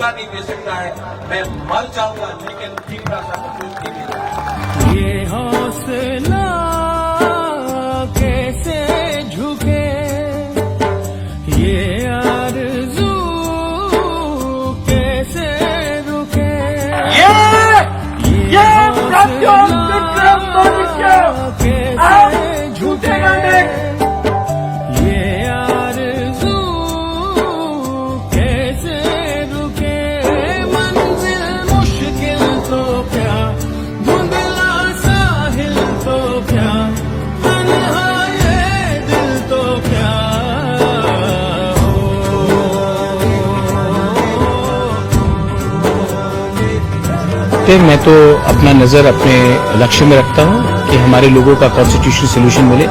जिंदा नहीं दे सकता है, मैं मर जाऊंगा लेकिन तीसरा सा कुछ नहीं दे सकता। ये हौसला कैसे झुके, ये आरज़ू कैसे रुके, ये प्रत्युष विक्रम मनुष्य आप झूठेगा नहीं। ये आरज़ू कैसे रुके, मंजिल मुश्किल तो क्या, धुंधला साहिल तो क्या, तन्हा ये दिल तो क्या मैं तो अपना नज़र अपने लक्ष्य में रखता हूं कि हमारे लोगों का कॉन्स्टिट्यूशनल सोल्यूशन मिले।